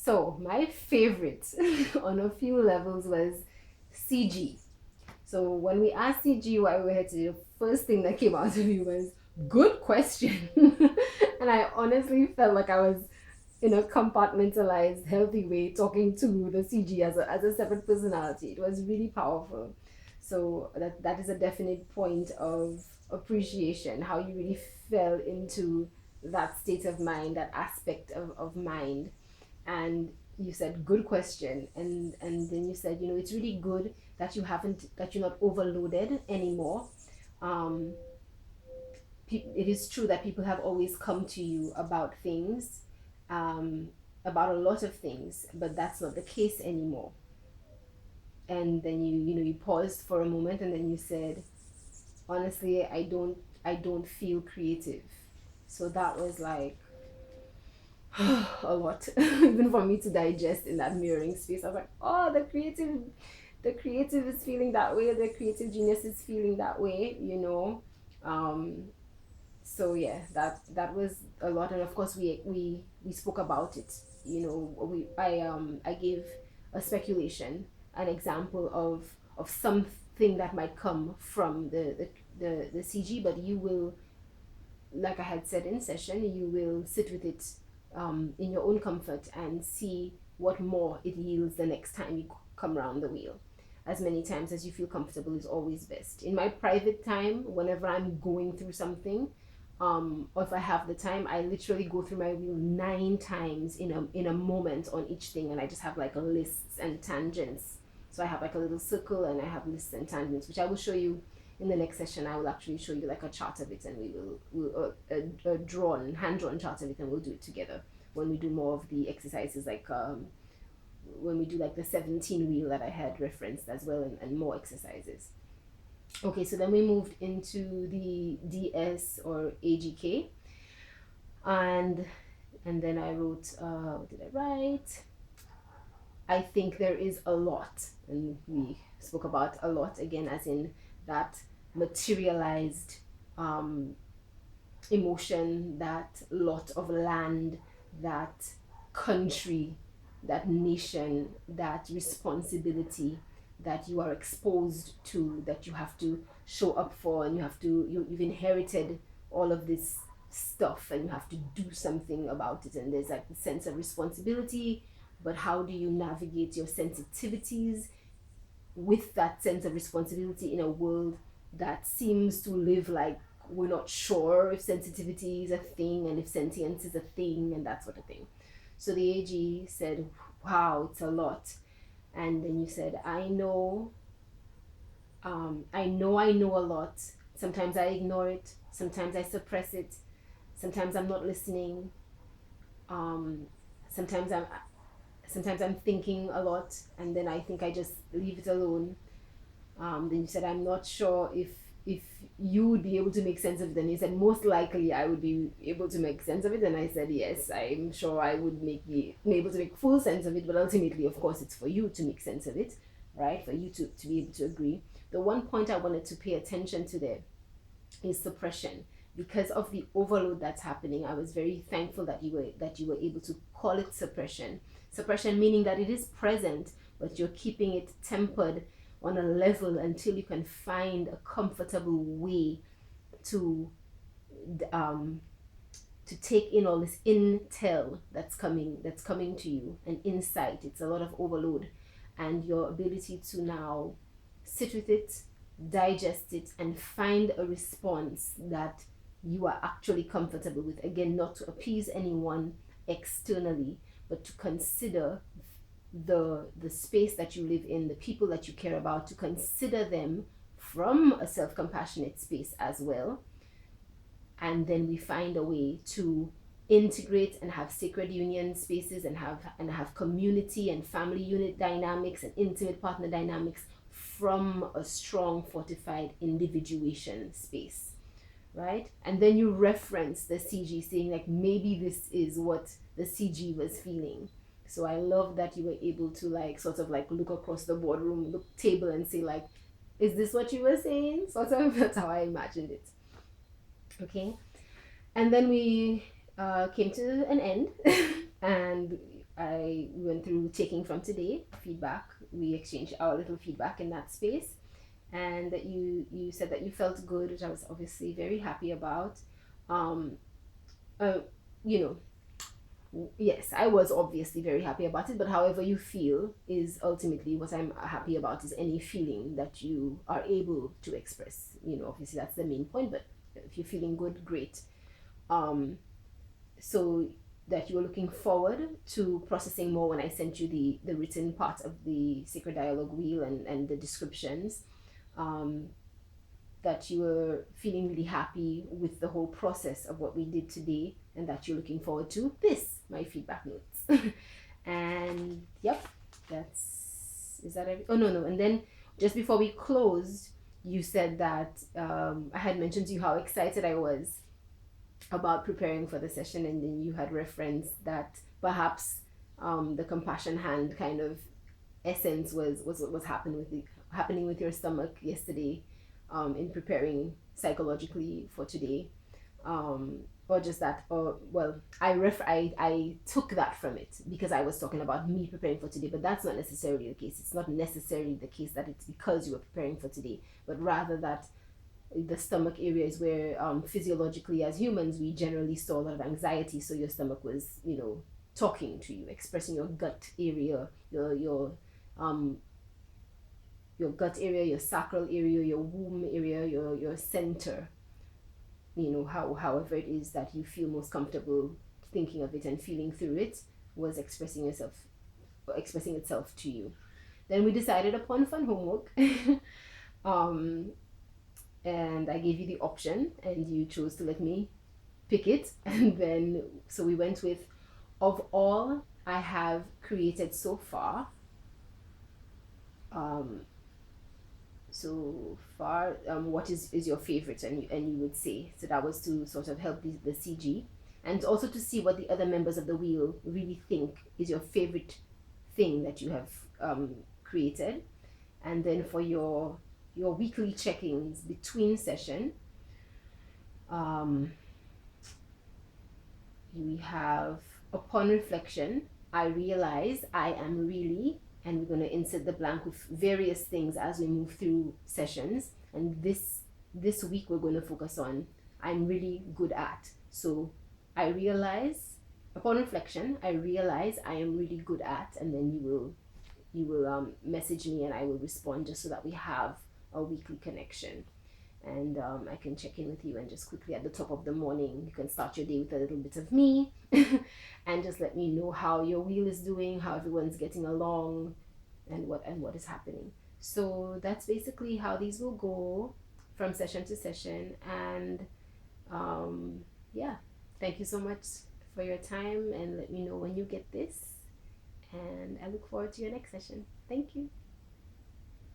So my favorite on a few levels was CG. So when we asked CG why we were here today, the first thing that came out of me was good question. And I honestly felt like I was in a compartmentalized, healthy way talking to the CG as a separate personality. It was really powerful. So that is a definite point of appreciation, how you really fell into that state of mind, that aspect of mind. And you said good question, and then you said, it's really good that you're not overloaded anymore. um it is true that people have always come to you about things, um about a lot of things, but that's not the case anymore. And then you paused for a moment, and then you said, honestly, I don't feel creative. So that was like a lot, even for me to digest in that mirroring space. I was like, oh, the creative is feeling that way, the creative genius is feeling that way. um so yeah, that was a lot. And of course we spoke about it. I gave a speculation, an example of something that might come from the CG, but you will, like I had said in session, you will sit with it in your own comfort and see what more it yields the next time you come around the wheel. As many times as you feel comfortable is always best. In my private time, whenever I'm going through something, or if I have the time, I literally go through my wheel 9 times in a moment on each thing, and I just have like a lists and tangents. So I have like a little circle, and I have lists and tangents, which I will show you in the next session. I will actually show you like a chart of it, and we'll a hand drawn chart of it, and we'll do it together when we do more of the exercises, like when we do like the 17 wheel that I had referenced as well, and more exercises. Okay, so then we moved into the DS or AGK, and then I wrote, what did I write? I think there is a lot, and we spoke about a lot again, as in that materialized um, emotion, that lot of land, that country, that nation, that responsibility that you are exposed to, that you have to show up for, and you've inherited all of this stuff, and you have to do something about it. And there's like the sense of responsibility, but how do you navigate your sensitivities with that sense of responsibility in a world that seems to live like we're not sure if sensitivity is a thing and if sentience is a thing and that sort of thing. So the AG said, wow, it's a lot. And then you said, I know a lot. Sometimes I ignore it, sometimes I suppress it, sometimes I'm not listening, um, sometimes I'm thinking a lot, and then I think I just leave it alone. Then you said, I'm not sure if you would be able to make sense of it. And you said, most likely I would be able to make sense of it. And I said, yes, I'm sure I would be able to make full sense of it, but ultimately, of course, it's for you to make sense of it, right? For you to be able to agree. The one point I wanted to pay attention to there is suppression. Because of the overload that's happening, I was very thankful that you were able to call it suppression. Suppression meaning that it is present, but you're keeping it tempered on a level until you can find a comfortable way to take in all this intel that's coming to you, an insight. It's a lot of overload, and your ability to now sit with it, digest it, and find a response that you are actually comfortable with. Again, not to appease anyone externally, but to consider the space that you live in, the people that you care about, to consider them from a self-compassionate space as well. And then we find a way to integrate and have sacred union spaces, and have community and family unit dynamics and intimate partner dynamics from a strong fortified individuation space, right? And then you reference the CG, saying like, maybe this is what the CG was feeling. So I love that you were able to like sort of like look across the boardroom, look table, and say like, is this what you were saying? Sort of, that's how I imagined it. Okay. And then we came to an end and I went through taking from today feedback. We exchanged our little feedback in that space, and that you said that you felt good, which I was obviously very happy about. Um, you know, yes, I was obviously very happy about it, but however you feel is ultimately what I'm happy about, is any feeling that you are able to express. Obviously that's the main point, but if you're feeling good, great. So that you were looking forward to processing more when I sent you the written part of the Sacred Dialogue Wheel and the descriptions. That you were feeling really happy with the whole process of what we did today, and that you're looking forward to this, my feedback notes. And yep, is that everything? Oh, no. And then just before we closed, you said that I had mentioned to you how excited I was about preparing for the session, and then you had referenced that perhaps the compassion hand kind of essence was what was happening with your stomach yesterday, in preparing psychologically for today, or just that, or well, I took that from it because I was talking about me preparing for today, but that's not necessarily the case. It's not necessarily the case that it's because you were preparing for today, but rather that the stomach area is where, physiologically as humans, we generally store a lot of anxiety. So your stomach was, talking to you, expressing your gut area, your gut area, your sacral area, your womb area, your center. However it is that you feel most comfortable thinking of it and feeling through it, was expressing itself to you. Then we decided upon fun homework. um, and I gave you the option, and you chose to let me pick it. And then, so we went with, of all I have created so far, what is your favorite? And you would say, so that was to sort of help the CG, and also to see what the other members of the wheel really think is your favorite thing that you have created. And then for your weekly check-ins between session, we have, upon reflection, I realize I am really, and we're going to insert the blank with various things as we move through sessions. And this week we're going to focus on, I'm really good at. So I realize, upon reflection, I realize I am really good at, and then you will message me and I will respond, just so that we have a weekly connection. And I can check in with you, and just quickly at the top of the morning, you can start your day with a little bit of me and just let me know how your wheel is doing, how everyone's getting along, and what is happening. So that's basically how these will go from session to session. And yeah, thank you so much for your time, and let me know when you get this, and I look forward to your next session. Thank you.